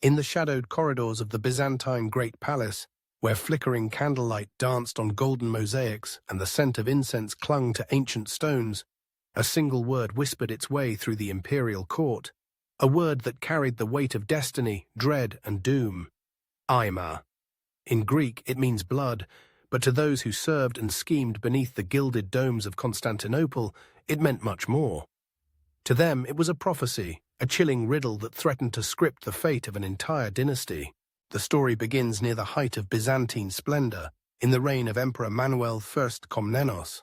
In the shadowed corridors of the Byzantine Great Palace, where flickering candlelight danced on golden mosaics and the scent of incense clung to ancient stones, a single word whispered its way through the imperial court, a word that carried the weight of destiny, dread, and doom. AIMA. In Greek, it means blood, but to those who served and schemed beneath the gilded domes of Constantinople, it meant much more. To them, it was a prophecy, a chilling riddle that threatened to script the fate of an entire dynasty. The story begins near the height of Byzantine splendor, in the reign of Emperor Manuel I Komnenos.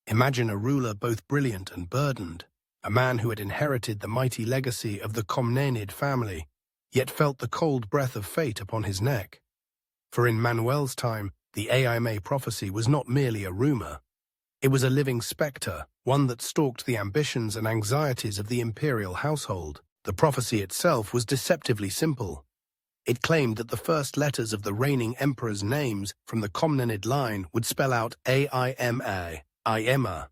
Imagine a ruler both brilliant and burdened, a man who had inherited the mighty legacy of the Komnenid family, yet felt the cold breath of fate upon his neck. For in Manuel's time, the AIMA prophecy was not merely a rumor. It was a living spectre, one that stalked the ambitions and anxieties of the imperial household. The prophecy itself was deceptively simple. It claimed that the first letters of the reigning emperor's names from the Komnenid line would spell out AIMA, AIMA,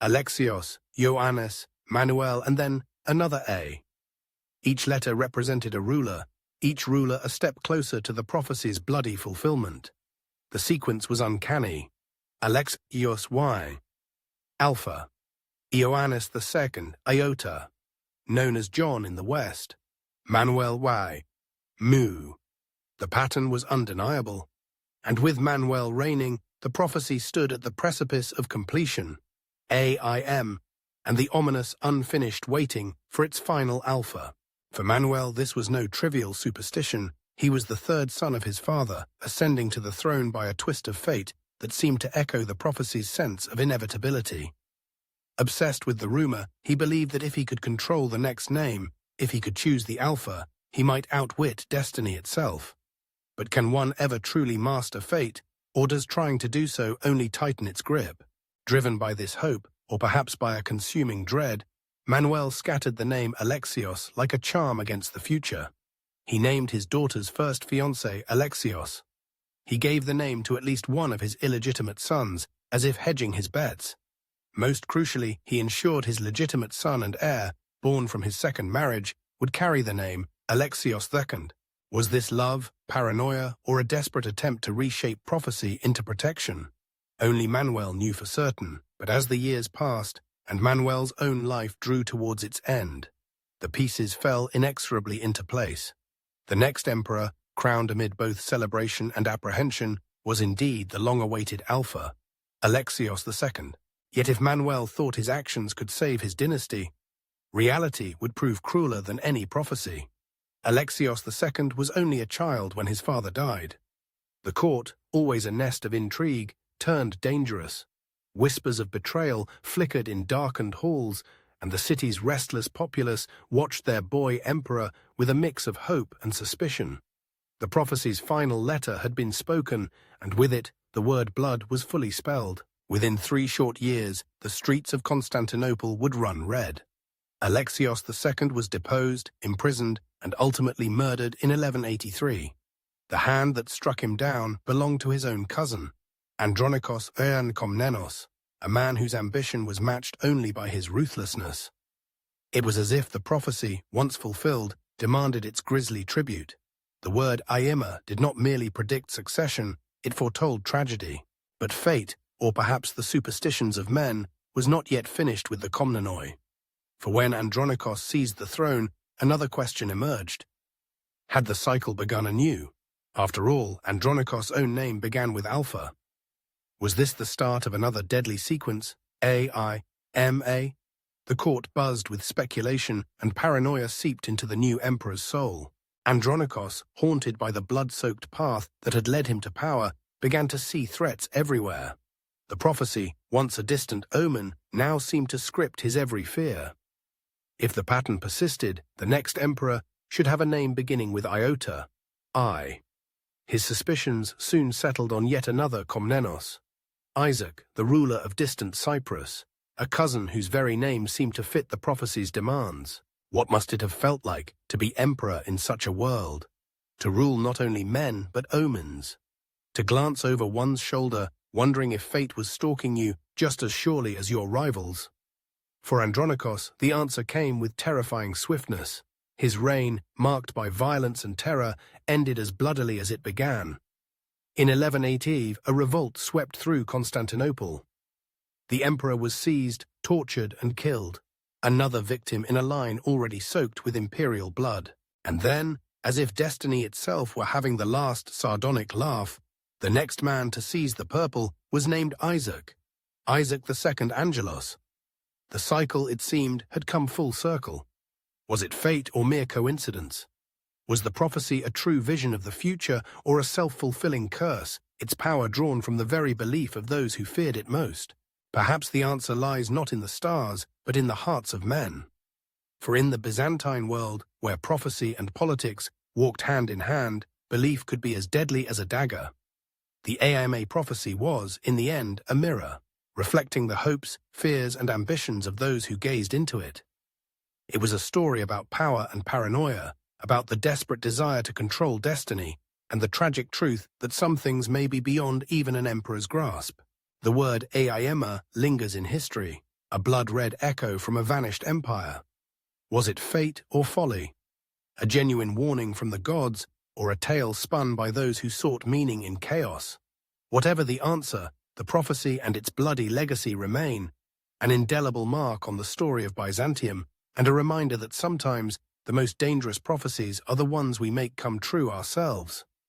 Alexios, Ioannis, Manuel, and then another A. Each letter represented a ruler, each ruler a step closer to the prophecy's bloody fulfillment. The sequence was uncanny. Alexios Y, Alpha, Ioannis II, Iota, known as John in the West, Manuel Y, Mu. The pattern was undeniable, and with Manuel reigning, the prophecy stood at the precipice of completion, AIM, and the ominous unfinished waiting for its final alpha. For Manuel, this was no trivial superstition. He was the third son of his father, ascending to the throne by a twist of fate that seemed to echo the prophecy's sense of inevitability. Obsessed with the rumor, he believed that if he could control the next name, if he could choose the alpha, he might outwit destiny itself. But can one ever truly master fate, or does trying to do so only tighten its grip? Driven by this hope, or perhaps by a consuming dread, Manuel scattered the name Alexios like a charm against the future. He named his daughter's first fiancé Alexios. He gave the name to at least one of his illegitimate sons, as if hedging his bets. Most crucially, he ensured his legitimate son and heir, born from his second marriage, would carry the name Alexios II. Was this love, paranoia, or a desperate attempt to reshape prophecy into protection? Only Manuel knew for certain, but as the years passed, and Manuel's own life drew towards its end, the pieces fell inexorably into place. The next emperor, crowned amid both celebration and apprehension, was indeed the long-awaited Alpha, Alexios II. Yet if Manuel thought his actions could save his dynasty, reality would prove crueler than any prophecy. Alexios II was only a child when his father died. The court, always a nest of intrigue, turned dangerous. Whispers of betrayal flickered in darkened halls, and the city's restless populace watched their boy emperor with a mix of hope and suspicion. The prophecy's final letter had been spoken, and with it, the word blood was fully spelled. Within 3 short years, the streets of Constantinople would run red. Alexios II was deposed, imprisoned, and ultimately murdered in 1183. The hand that struck him down belonged to his own cousin, Andronikos Komnenos, a man whose ambition was matched only by his ruthlessness. It was as if the prophecy, once fulfilled, demanded its grisly tribute. The word AIMA did not merely predict succession, it foretold tragedy. But fate, or perhaps the superstitions of men, was not yet finished with the Komnenoi. For when Andronikos seized the throne, another question emerged. Had the cycle begun anew? After all, Andronikos' own name began with Alpha. Was this the start of another deadly sequence, AIMA? The court buzzed with speculation, and paranoia seeped into the new emperor's soul. Andronikos, haunted by the blood-soaked path that had led him to power, began to see threats everywhere. The prophecy, once a distant omen, now seemed to script his every fear. If the pattern persisted, the next emperor should have a name beginning with Iota, I. His suspicions soon settled on yet another Komnenos, Isaac, the ruler of distant Cyprus, a cousin whose very name seemed to fit the prophecy's demands. What must it have felt like to be emperor in such a world? To rule not only men, but omens? To glance over one's shoulder, wondering if fate was stalking you just as surely as your rivals? For Andronikos, the answer came with terrifying swiftness. His reign, marked by violence and terror, ended as bloodily as it began. In 1180, a revolt swept through Constantinople. The emperor was seized, tortured, and killed, another victim in a line already soaked with imperial blood. And then, as if destiny itself were having the last sardonic laugh, the next man to seize the purple was named Isaac II Angelos. The cycle, it seemed, had come full circle. Was it fate or mere coincidence? Was the prophecy a true vision of the future or a self-fulfilling curse, its power drawn from the very belief of those who feared it most? Perhaps the answer lies not in the stars, but in the hearts of men. For in the Byzantine world, where prophecy and politics walked hand in hand, belief could be as deadly as a dagger. The AIMA prophecy was, in the end, a mirror, reflecting the hopes, fears, and ambitions of those who gazed into it. It was a story about power and paranoia, about the desperate desire to control destiny, and the tragic truth that some things may be beyond even an emperor's grasp. The word AIMA lingers in history, a blood-red echo from a vanished empire. Was it fate or folly? A genuine warning from the gods, or a tale spun by those who sought meaning in chaos? Whatever the answer, the prophecy and its bloody legacy remain, an indelible mark on the story of Byzantium, and a reminder that sometimes the most dangerous prophecies are the ones we make come true ourselves.